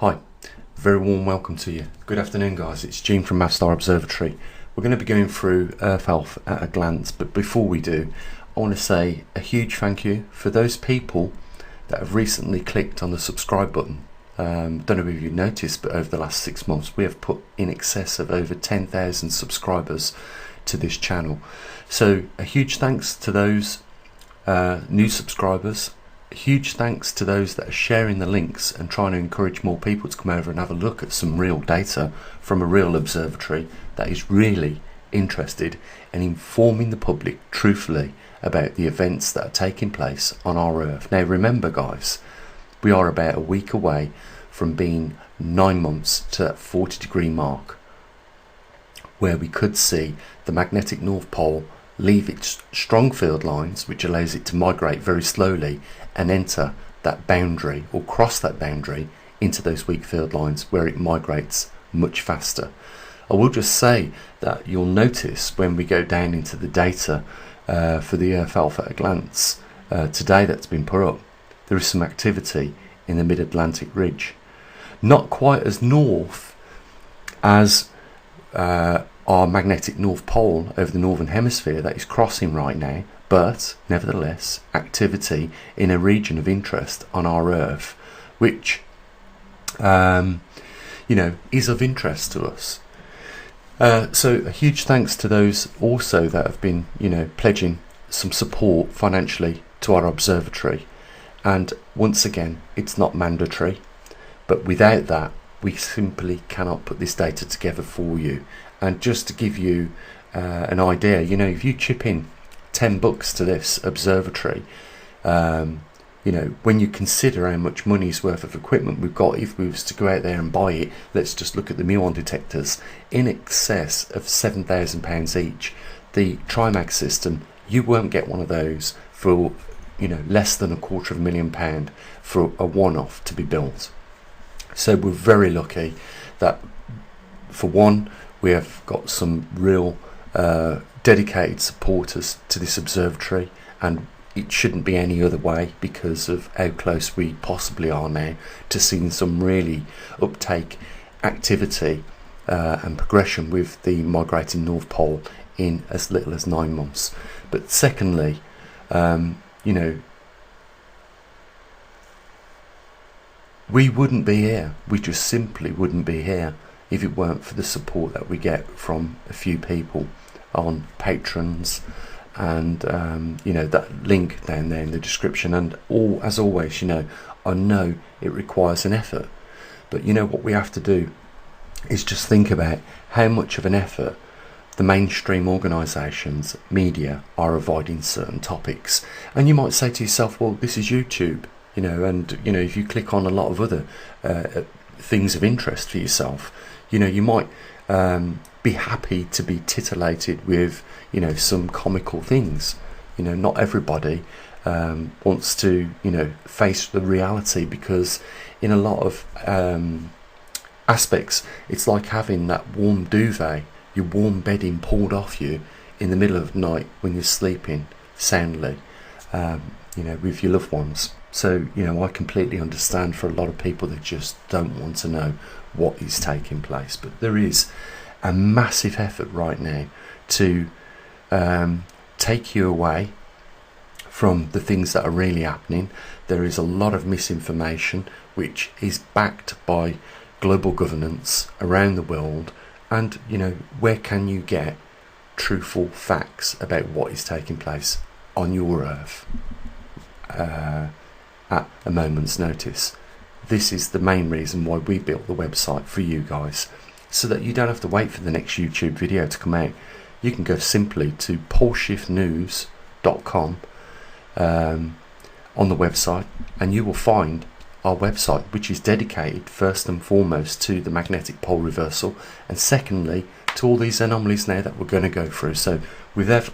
Hi, very warm welcome to you. Good afternoon guys, it's Gene from maverickstar Observatory. We're going to be going through Earth Health at a glance, but before we do, I want to say a huge thank you for those people that have recently clicked on the subscribe button. Don't know if you've noticed, but over the last 6 months we have put in excess of over 10,000 subscribers to this channel. So a huge thanks to those new subscribers. A huge thanks to those that are sharing the links and trying to encourage more people to come over and have a look at some real data from a real observatory that is really interested in informing the public truthfully about the events that are taking place on our Earth. Now remember guys, we are about a week away from being 9 months to that 40-degree mark where we could see the magnetic North Pole leave its strong field lines, which allows it to migrate very slowly and enter that boundary or cross that boundary into those weak field lines where it migrates much faster. I will just say that you'll notice when we go down into the data for the Earth Health at a glance today that's been put up, there is some activity in the mid-Atlantic ridge. Not quite as north as our magnetic North Pole over the northern hemisphere that is crossing right now, but nevertheless activity in a region of interest on our Earth, which is of interest to us. So a huge thanks to those also that have been pledging some support financially to our observatory. And once again, it's not mandatory, but without that we simply cannot put this data together for you. And just to give you an idea, if you chip in $10 to this observatory, when you consider how much money's worth of equipment we've got, if we was to go out there and buy it, let's just look at the muon detectors, in excess of £7,000 each. The Trimag system, you won't get one of those for less than £250,000 for a one-off to be built. So we're very lucky that, for one, we have got some real dedicated supporters to this observatory, and it shouldn't be any other way because of how close we possibly are now to seeing some really uptake activity and progression with the migrating North Pole in as little as 9 months. But secondly, we wouldn't be here. We just simply wouldn't be here if it weren't for the support that we get from a few people on patrons, and that link down there in the description. And as always, I know it requires an effort, but what we have to do is just think about how much of an effort the mainstream organisations, media, are avoiding certain topics. And you might say to yourself, well, this is YouTube, and if you click on a lot of other things of interest for yourself, you might be happy to be titillated with some comical things. Not everybody wants to face the reality, because in a lot of aspects it's like having that warm duvet, your warm bedding pulled off you in the middle of the night when you're sleeping soundly with your loved ones. So I completely understand for a lot of people that just don't want to know what is taking place. But there is a massive effort right now to take you away from the things that are really happening. There is a lot of misinformation which is backed by global governance around the world, and where can you get truthful facts about what is taking place on your Earth at a moment's notice? This is the main reason why we built the website for you guys, so that you don't have to wait for the next YouTube video to come out. You can go simply to poleshiftnews.com on the website, and you will find our website, which is dedicated first and foremost to the magnetic pole reversal, and secondly to all these anomalies now that we're going to go through. So without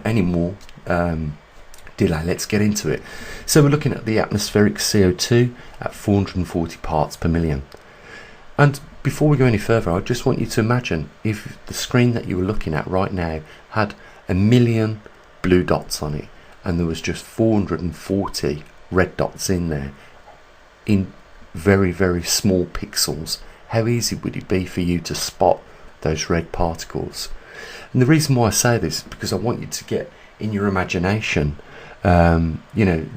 any more delay, let's get into it. So we're looking at the atmospheric CO2 at 440 parts per million. And before we go any further, I just want you to imagine if the screen that you were looking at right now had 1 million blue dots on it, and there was just 440 red dots in there. In very, very small pixels, how easy would it be for you to spot those red particles? And the reason why I say this is because I want you to get in your imagination, the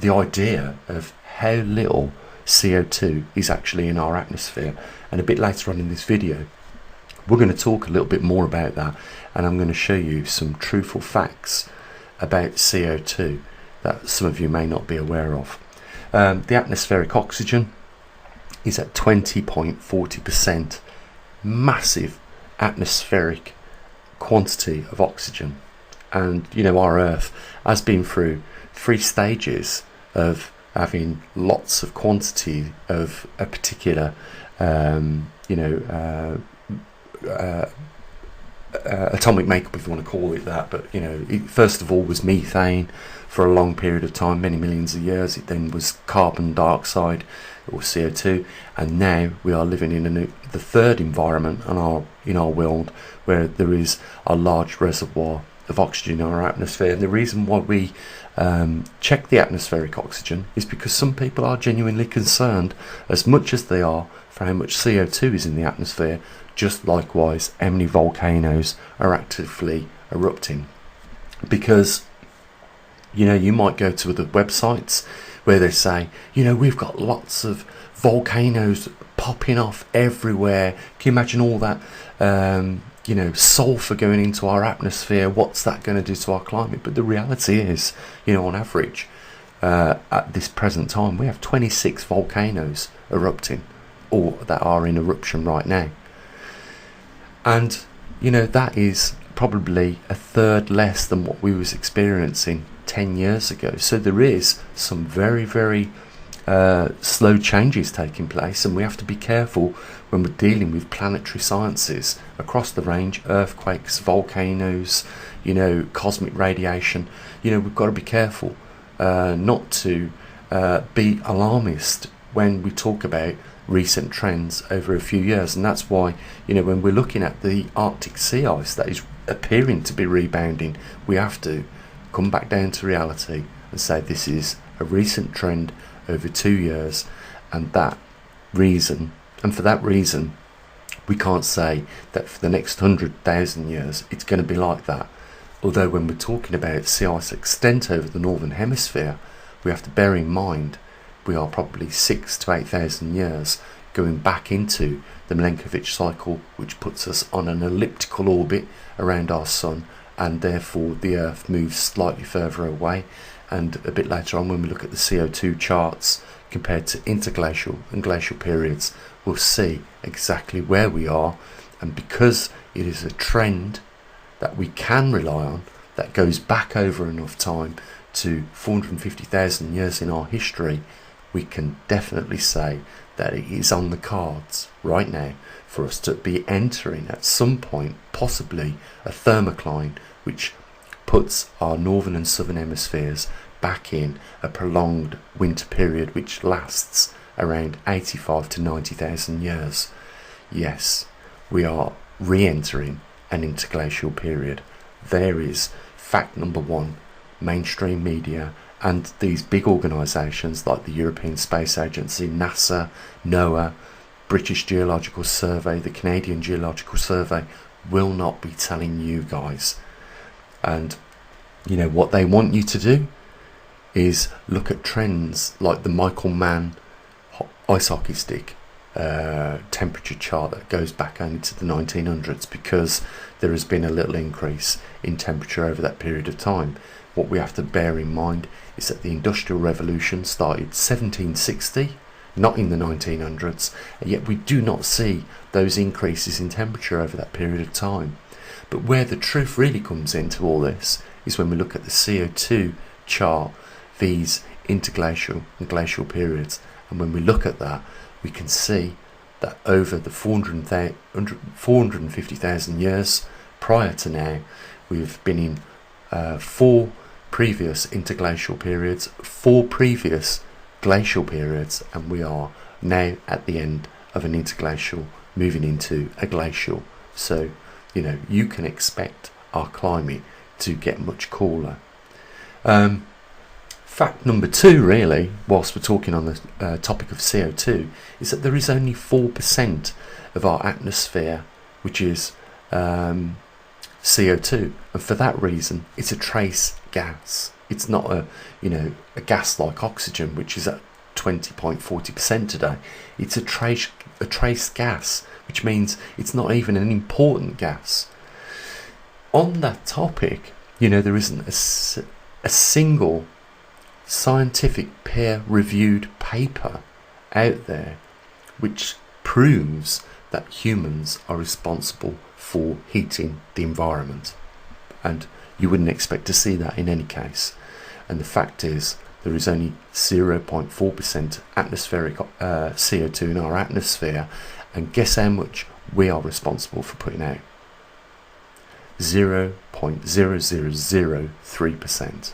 idea of how little CO2 is actually in our atmosphere. And a bit later on in this video, we're going to talk a little bit more about that, and I'm going to show you some truthful facts about CO2 that some of you may not be aware of. The atmospheric oxygen is at 20.40%, massive atmospheric quantity of oxygen. And our Earth has been through 3 stages of having lots of quantity of a particular atomic makeup, if you want to call it that. But it first of all was methane for a long period of time, many millions of years. It then was carbon dioxide, or CO2, and now we are living in the third environment in our world, where there is a large reservoir of oxygen in our atmosphere. And the reason why we check the atmospheric oxygen is because some people are genuinely concerned, as much as they are for how much CO2 is in the atmosphere, just likewise how many volcanoes are actively erupting. Because you might go to other websites where they say, we've got lots of volcanoes popping off everywhere. Can you imagine all that sulfur going into our atmosphere? What's that going to do to our climate? But the reality is, on average, at this present time, we have 26 volcanoes erupting, or that are in eruption right now. And that is probably a third less than what we was experiencing 10 years ago. So there is some very, very slow changes taking place, and we have to be careful when we're dealing with planetary sciences across the range: earthquakes, volcanoes, cosmic radiation. We've got to be careful not to be alarmist when we talk about recent trends over a few years. And that's why when we're looking at the Arctic sea ice that is appearing to be rebounding, we have to come back down to reality and say this is a recent trend over 2 years, and for that reason we can't say that for the next 100,000 years it's going to be like that. Although when we're talking about sea ice extent over the northern hemisphere, we have to bear in mind we are probably 6,000 to 8,000 years going back into the Milankovitch cycle, which puts us on an elliptical orbit around our sun, and therefore the Earth moves slightly further away. And a bit later on, when we look at the CO2 charts compared to interglacial and glacial periods, we'll see exactly where we are. And because it is a trend that we can rely on, that goes back over enough time to 450,000 years in our history, we can definitely say that it is on the cards right now for us to be entering at some point possibly a thermocline, which puts our northern and southern hemispheres back in a prolonged winter period which lasts around 85 to 90,000 years. Yes, we are re-entering an interglacial period. There is fact number one. Mainstream media and these big organisations like the European Space Agency, NASA, NOAA, British Geological Survey, the Canadian Geological Survey will not be telling you guys. And what they want you to do is look at trends like the Michael Mann ice hockey stick temperature chart that goes back only to the 1900s, because there has been a little increase in temperature over that period of time. What we have to bear in mind is that the Industrial Revolution started 1760, not in the 1900s, and yet we do not see those increases in temperature over that period of time. But where the truth really comes into all this is when we look at the CO2 chart, these interglacial and glacial periods, and when we look at that, we can see that over the 450,000 years prior to now, we've been in 4 previous interglacial periods, 4 previous glacial periods, and we are now at the end of an interglacial moving into a glacial. So you can expect our climate to get much cooler. Fact number 2, really, whilst we're talking on the topic of CO2, is that there is only 4% of our atmosphere which is CO2, and for that reason it's a trace gas. It's not a gas like oxygen, which is at 20.40% today. It's a trace gas, which means it's not even an important gas. On that topic, there isn't a single scientific peer-reviewed paper out there which proves that humans are responsible for heating the environment, and you wouldn't expect to see that in any case. And the fact is, there is only 0.4% atmospheric CO2 in our atmosphere, and guess how much we are responsible for putting out? 0.0003%.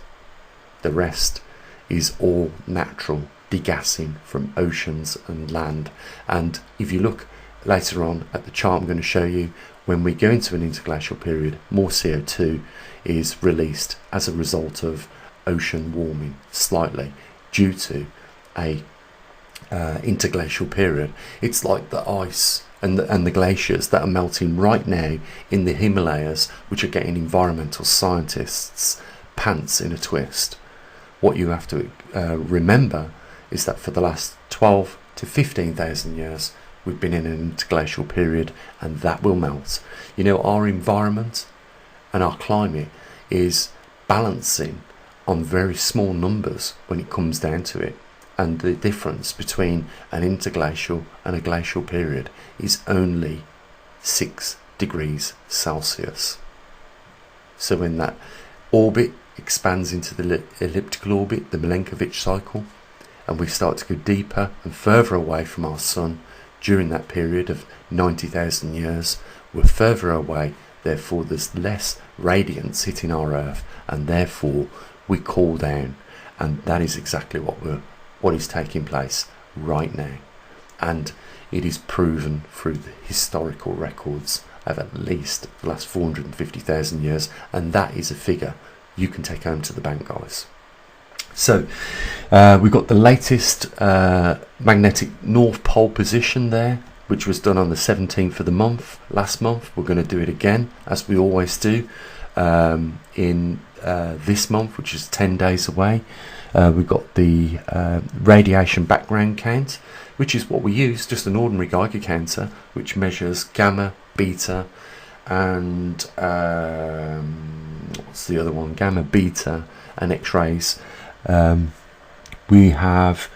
The rest is all natural degassing from oceans and land. And if you look later on at the chart I'm going to show you, when we go into an interglacial period, more CO2 is released as a result of ocean warming slightly due to a interglacial period. It's like the ice and the glaciers that are melting right now in the Himalayas, which are getting environmental scientists' pants in a twist. What you have to remember is that for the last 12 to 15,000 years we've been in an interglacial period, and that will melt. Our environment and our climate is balancing on very small numbers when it comes down to it, and the difference between an interglacial and a glacial period is only 6 degrees Celsius. So when that orbit expands into the elliptical orbit, the Milankovitch cycle, and we start to go deeper and further away from our sun during that period of 90,000 years, we're further away, therefore there's less radiance hitting our Earth, and therefore we cool down. And that is exactly what is taking place right now, and it is proven through the historical records of at least the last 450,000 years, and that is a figure you can take home to the bank, guys. So we've got the latest magnetic North Pole position there, which was done on the 17th of the month last month. We're going to do it again, as we always do, in this month, which is 10 days away. We've got the radiation background count, which is what we use, just an ordinary Geiger counter, which measures gamma, beta, and what's the other one? Gamma, beta, and X-rays. We have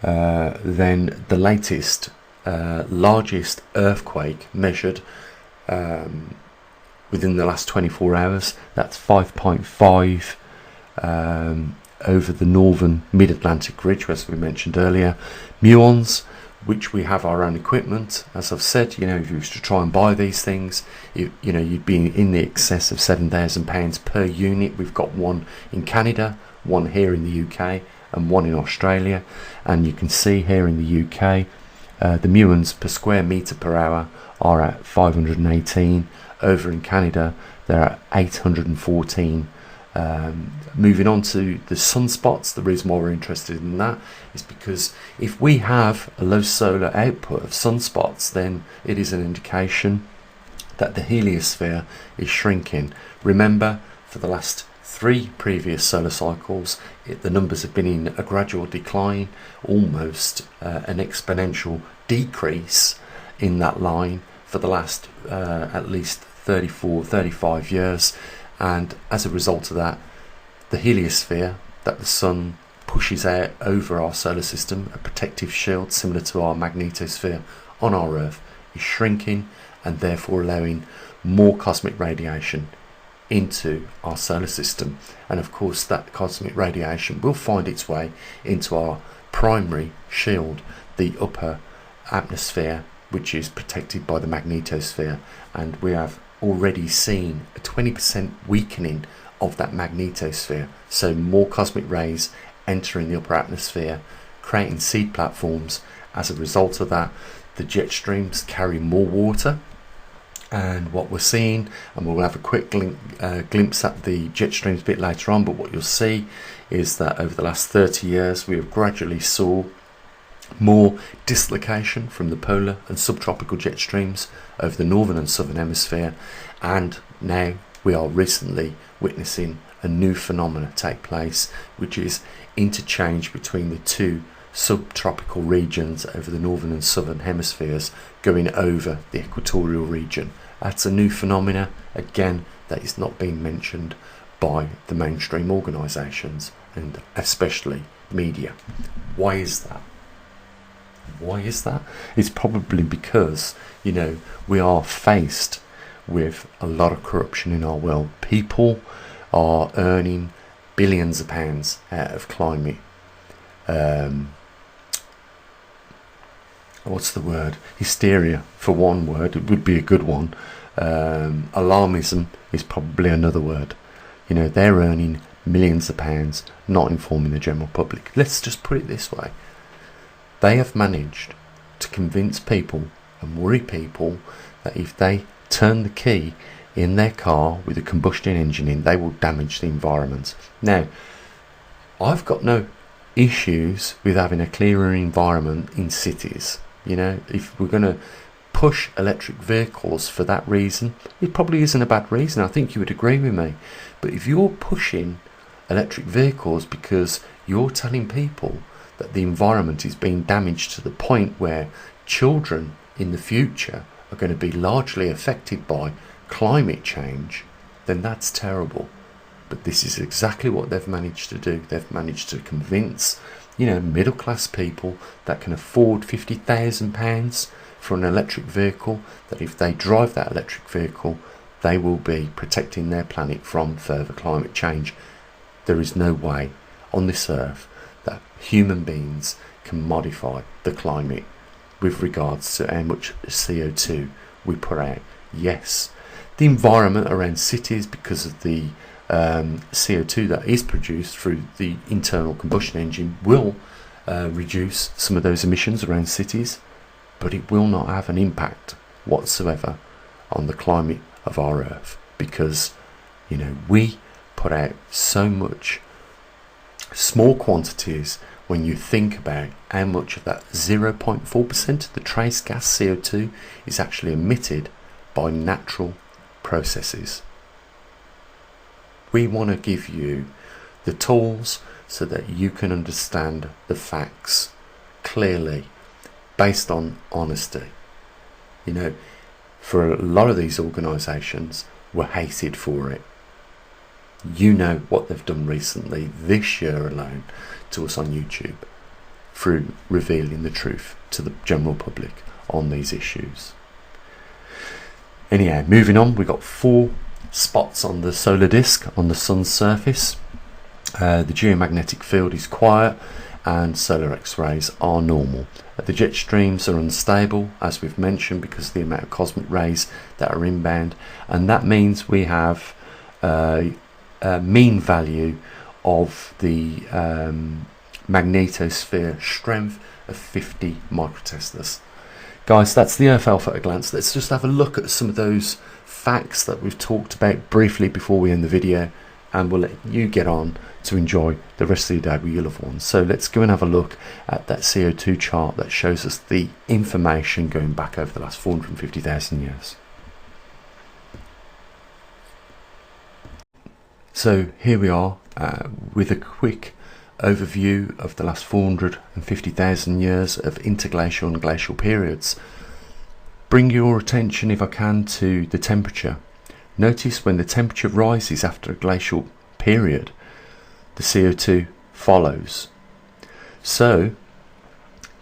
then the latest, largest earthquake measured within the last 24 hours. That's 5.5 over the northern mid-Atlantic ridge, as we mentioned earlier. Muons, which we have our own equipment. As I've said, if you used to try and buy these things, you'd be in the excess of £7,000 per unit. We've got one in Canada, one here in the UK, and one in Australia. And you can see here in the UK, the muons per square metre per hour are at 518. Over in Canada, they're at 814. Moving on to the sunspots, the reason why we're interested in that is because if we have a low solar output of sunspots, then it is an indication that the heliosphere is shrinking. Remember, for the last 3 previous solar cycles, the numbers have been in a gradual decline, almost an exponential decrease in that line for the last at least 35 years. And as a result of that, the heliosphere that the sun pushes out over our solar system, a protective shield similar to our magnetosphere on our Earth, is shrinking, and therefore allowing more cosmic radiation into our solar system. And of course that cosmic radiation will find its way into our primary shield, the upper atmosphere, which is protected by the magnetosphere. And we have already seen a 20% weakening of that magnetosphere, so more cosmic rays entering the upper atmosphere, creating seed platforms. As a result of that, the jet streams carry more water, And what we're seeing, and we'll have a quick glimpse at the jet streams a bit later on, but what you'll see is that over the last 30 years we have gradually saw more dislocation from the polar and subtropical jet streams over the northern and southern hemisphere, and now we are recently witnessing a new phenomena take place, which is interchange between the two subtropical regions over the northern and southern hemispheres going over the equatorial region. That's a new phenomena, again, that is not being mentioned by the mainstream organisations and especially media. Why is that? Why is that? It's probably because, you know, we are faced with a lot of corruption in our world. People are earning billions of pounds out of climate what's the word? Hysteria, for one word. It would be a good one. Alarmism is probably another word. You know, they're earning millions of pounds, not informing the general public. Let's just put it this way. They have managed to convince people and worry people that if they turn the key in their car with a combustion engine in, they will damage the environment. Now, I've got no issues with having a clearer environment in cities. You know, if we're going to push electric vehicles for that reason, it probably isn't a bad reason. I think you would agree with me. But if you're pushing electric vehicles because you're telling people that the environment is being damaged to the point where children in the future are going to be largely affected by climate change, then that's terrible. But this is exactly what they've managed to do. They've managed to convince, you know, middle class people that can afford £50,000 for an electric vehicle, that if they drive that electric vehicle, they will be protecting their planet from further climate change. There is no way on this earth that human beings can modify the climate with regards to how much CO2 we put out. Yes, the environment around cities, because of the CO2 that is produced through the internal combustion engine, will reduce some of those emissions around cities, but it will not have an impact whatsoever on the climate of our earth, because, you know, we put out so much small quantities when you think about how much of that 0.4% of the trace gas CO2 is actually emitted by natural processes. We want to give you the tools so that you can understand the facts clearly, based on honesty. You know, for a lot of these organisations, we're hated for it. You know what they've done recently, this year alone, to us on YouTube, through revealing the truth to the general public on these issues. Anyhow, moving on, we've got 4 spots on the solar disk on the sun's surface. The geomagnetic field is quiet and solar X-rays are normal. The jet streams are unstable, as we've mentioned, because of the amount of cosmic rays that are inbound, and that means we have a mean value of the magnetosphere strength of 50 microteslas. Guys, that's the Earth Alpha at a glance. Let's just have a look at some of those facts that we've talked about briefly before we end the video, and we'll let you get on to enjoy the rest of the day with your loved ones. So let's go and have a look at that CO2 chart that shows us the information going back over the last 450,000 years. So here we are with a quick overview of the last 450,000 years of interglacial and glacial periods. Bring your attention, if I can, to the temperature. Notice when the temperature rises after a glacial period, the CO2 follows. So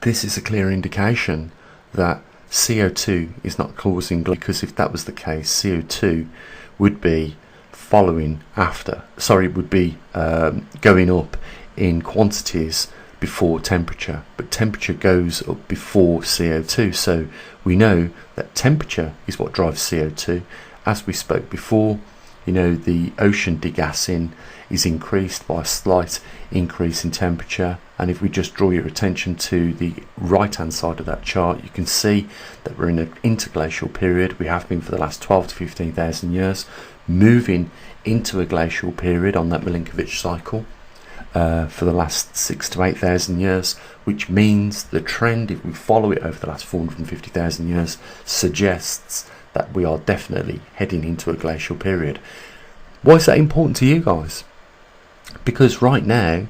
this is a clear indication that CO2 is not causing, because if that was the case, CO2 would be following after, would be going up in quantities before temperature, but temperature goes up before CO2. So we know that temperature is what drives CO2. As we spoke before, the ocean degassing is increased by a slight increase in temperature. And if we just draw your attention to the right hand side of that chart, you can see that we're in an interglacial period. We have been for the last 12 to 15,000 years, moving into a glacial period on that Milankovitch cycle for the last 6 to 8,000 years, which means the trend, if we follow it over the last 450,000 years, suggests that we are definitely heading into a glacial period. Why is that important to you guys? Because right now,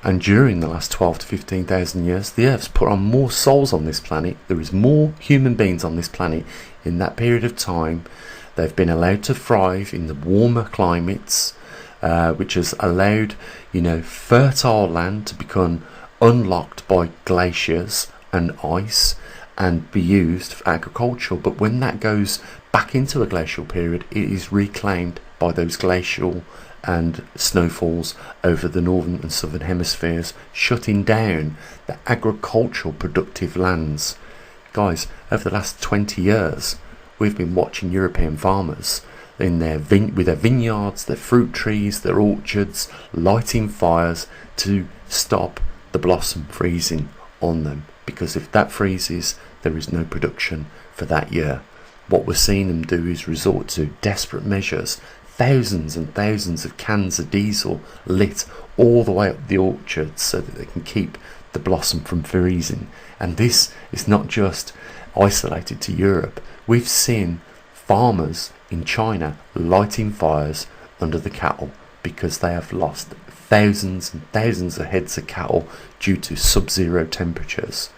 and during the last 12 to 15,000 years, the Earth's put on more souls on this planet. There is more human beings on this planet in that period of time. They've been allowed to thrive in the warmer climates, which has allowed, fertile land to become unlocked by glaciers and ice and be used for agriculture. But when that goes back into a glacial period, it is reclaimed by those glacial and snowfalls over the northern and southern hemispheres, shutting down the agricultural productive lands. Guys, over the last 20 years, we've been watching European farmers in with their vineyards, their fruit trees, their orchards, lighting fires to stop the blossom freezing on them. Because if that freezes, there is no production for that year. What we're seeing them do is resort to desperate measures. Thousands and thousands of cans of diesel lit all the way up the orchards so that they can keep the blossom from freezing. And this is not just isolated to Europe. We've seen farmers in China lighting fires under the cattle because they have lost thousands and thousands of heads of cattle due to sub-zero temperatures.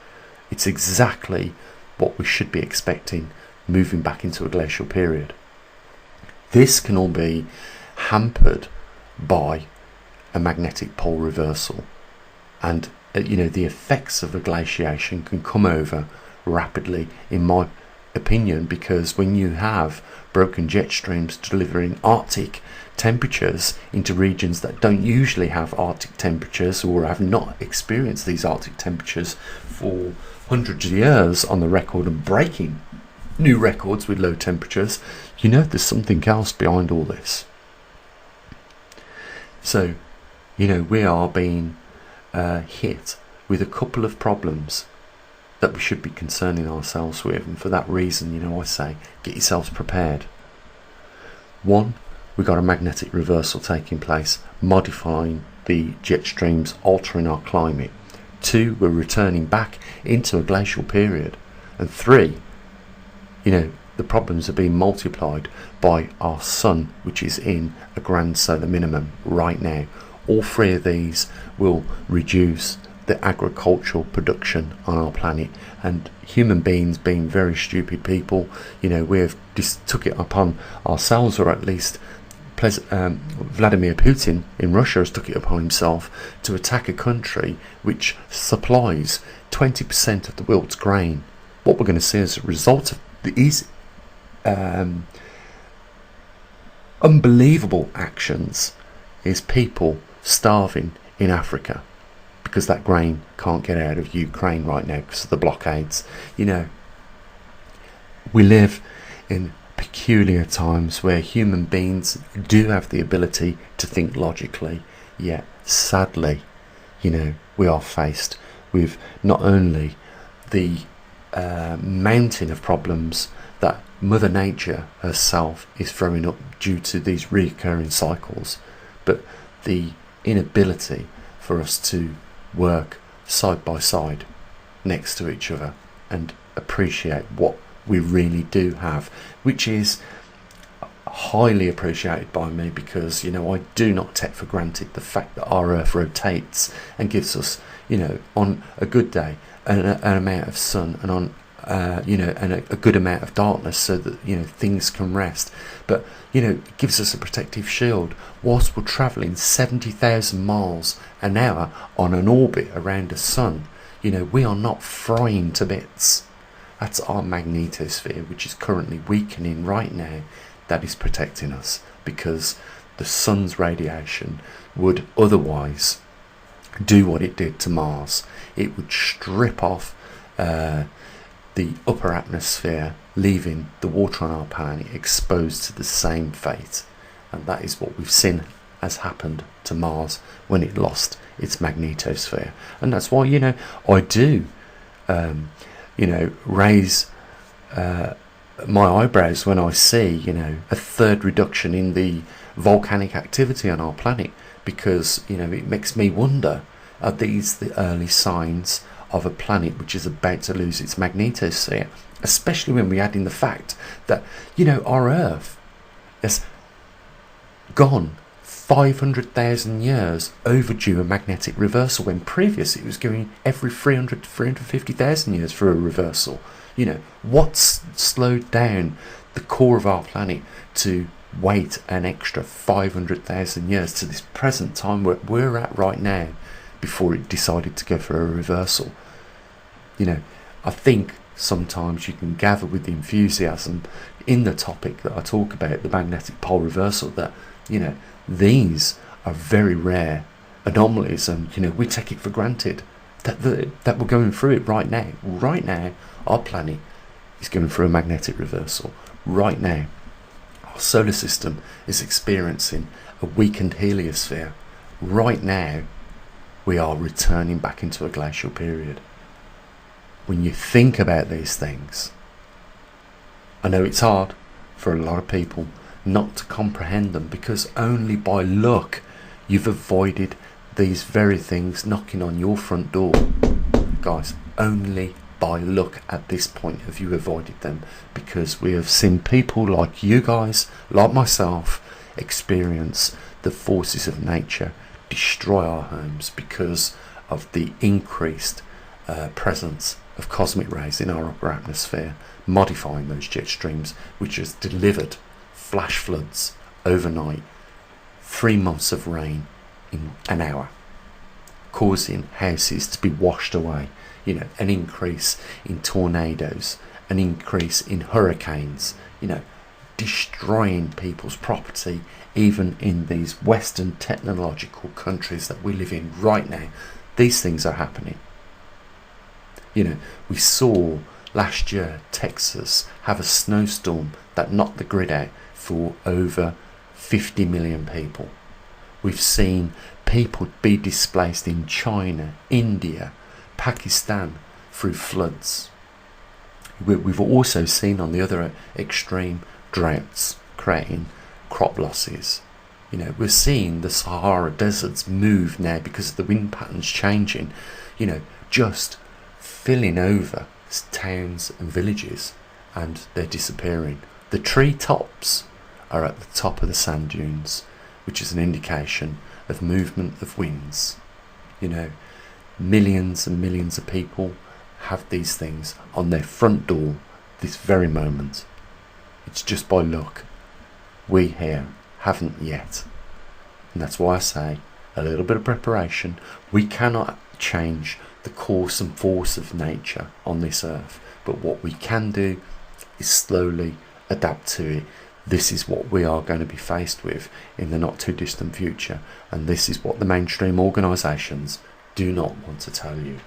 It's exactly what we should be expecting moving back into a glacial period. This can all be hampered by a magnetic pole reversal, and the effects of a glaciation can come over rapidly, in my opinion, because when you have broken jet streams delivering Arctic temperatures into regions that don't usually have Arctic temperatures or have not experienced these Arctic temperatures for hundreds of years on the record and breaking new records with low temperatures, there's something else behind all this. So, we are being hit with a couple of problems that we should be concerning ourselves with, and for that reason, I say, get yourselves prepared. One, we've got a magnetic reversal taking place, modifying the jet streams, altering our climate. Two, we're returning back into a glacial period. And three, the problems are being multiplied by our sun, which is in a grand solar minimum right now. All three of these will reduce the agricultural production on our planet, and human beings, being very stupid people, we have just took it upon ourselves, or at least Vladimir Putin in Russia has took it upon himself to attack a country which supplies 20% of the world's grain. What we're going to see as a result of these unbelievable actions is people starving in Africa because that grain can't get out of Ukraine right now because of the blockades. We live in peculiar times where human beings do have the ability to think logically, yet sadly, we are faced with not only the mountain of problems that Mother Nature herself is throwing up due to these recurring cycles, but the inability for us to work side by side next to each other and appreciate what we really do have, which is highly appreciated by me, because I do not take for granted the fact that our Earth rotates and gives us, on a good day, an amount of sun, and on and a good amount of darkness, so that things can rest. But it gives us a protective shield whilst we're travelling 70,000 miles an hour on an orbit around the sun. We are not frying to bits. That's our magnetosphere, which is currently weakening right now, that is protecting us, because the sun's radiation would otherwise do what it did to Mars. It would strip off the upper atmosphere, leaving the water on our planet exposed to the same fate. And that is what we've seen has happened to Mars when it lost its magnetosphere. And that's why, I do, raise my eyebrows when I see, a third reduction in the volcanic activity on our planet, because, it makes me wonder, are these the early signs of a planet which is about to lose its magnetosphere? Especially when we add in the fact that, our Earth has gone 500,000 years overdue a magnetic reversal, when previous it was going every 300 to 350,000 years for a reversal. What's slowed down the core of our planet to wait an extra 500,000 years to this present time where we're at right now before it decided to go for a reversal? I think sometimes you can gather with the enthusiasm in the topic that I talk about, the magnetic pole reversal, that these are very rare anomalies, and we take it for granted that we're going through it right now. Right now, our planet is going through a magnetic reversal. Right now, our solar system is experiencing a weakened heliosphere. Right now, we are returning back into a glacial period. When you think about these things, I know it's hard for a lot of people not to comprehend them, because only by luck you've avoided these very things knocking on your front door. Guys, only by luck at this point have you avoided them, because we have seen people like you guys, like myself, experience the forces of nature destroy our homes because of the increased presence of cosmic rays in our upper atmosphere, modifying those jet streams, which has delivered flash floods overnight, 3 months of rain in an hour, causing houses to be washed away, an increase in tornadoes, an increase in hurricanes, destroying people's property, even in these Western technological countries that we live in right now. These things are happening. We saw last year Texas have a snowstorm that knocked the grid out for over 50 million people. We've seen people be displaced in China, India, Pakistan through floods. We've also seen on the other extreme droughts creating crop losses. We're seeing the Sahara deserts move now because of the wind patterns changing, just filling over towns and villages, and they're disappearing. The tree tops are at the top of the sand dunes, which is an indication of movement of winds. Millions and millions of people have these things on their front door this very moment. It's just by luck we here haven't yet. And that's why I say a little bit of preparation. We cannot change the course and force of nature on this earth, but what we can do is slowly adapt to it. This is what we are going to be faced with in the not too distant future, and this is what the mainstream organisations do not want to tell you.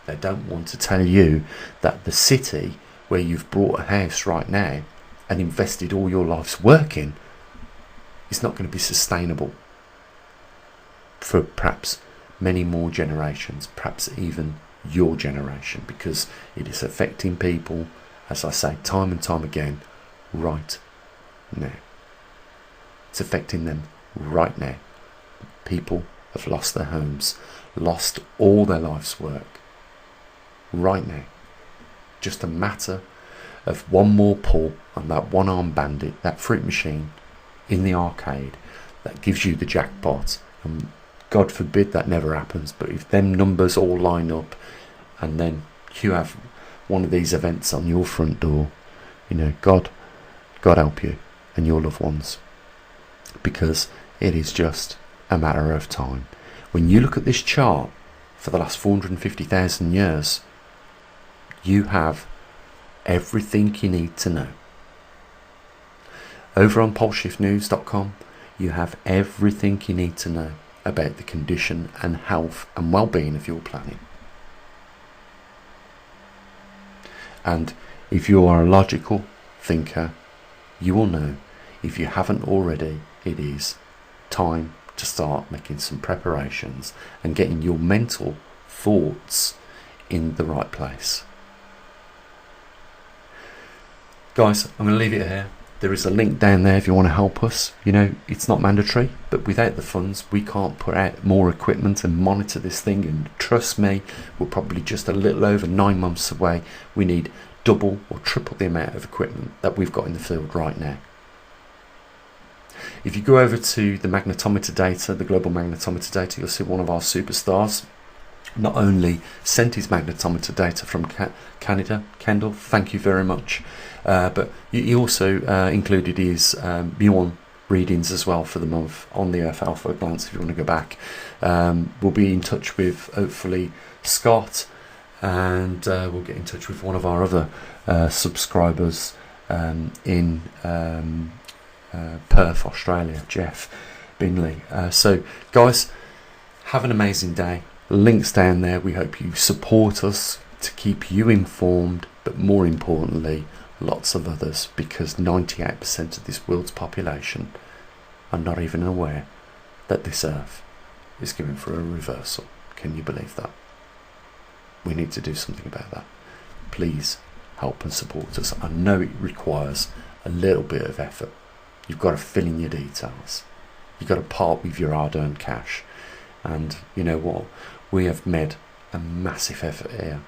They don't want to tell you that the city where you've bought a house right now and invested all your life's work in is not going to be sustainable for perhaps many more generations, perhaps even your generation, because it is affecting people, as I say time and time again, right now. It's affecting them right now. People have lost their homes, lost all their life's work right now. Just a matter of one more pull on that one-armed bandit, that fruit machine in the arcade that gives you the jackpot. And God forbid that never happens, but if them numbers all line up and then you have one of these events on your front door, God help you and your loved ones, because it is just a matter of time. When you look at this chart for the last 450,000 years, you have everything you need to know. Over on poleshiftnews.com, you have everything you need to know about the condition and health and well-being of your planet. And if you are a logical thinker, you will know, if you haven't already, it is time to start making some preparations and getting your mental thoughts in the right place. Guys, I'm going to leave it here. There is a link down there if you want to help us. You know, it's not mandatory, but without the funds, we can't put out more equipment and monitor this thing. And trust me, we're probably just a little over 9 months away. We need double or triple the amount of equipment that we've got in the field right now. If you go over to the magnetometer data, the global magnetometer data, you'll see one of our superstars not only sent his magnetometer data from Canada. Kendall, thank you very much. But he also included his muon readings as well for the month on the Earth Alpha Glance if you want to go back. We'll be in touch with hopefully Scott, and we'll get in touch with one of our other subscribers in Perth, Australia, Jeff Binley. So guys, have an amazing day. Links down there. We hope you support us to keep you informed, but more importantly, lots of others, because 98% of this world's population are not even aware that this Earth is going for a reversal. Can you believe that? We need to do something about that. Please help and support us. I know it requires a little bit of effort. You've got to fill in your details. You've got to part with your hard-earned cash. And you know what? We have made a massive effort here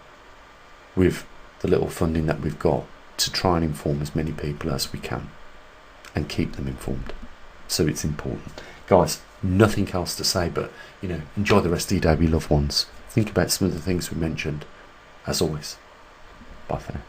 with the little funding that we've got to try and inform as many people as we can and keep them informed. So it's important. Guys, nothing else to say, but you know, enjoy the rest of your day with your loved ones. Think about some of the things we mentioned. As always, bye for now.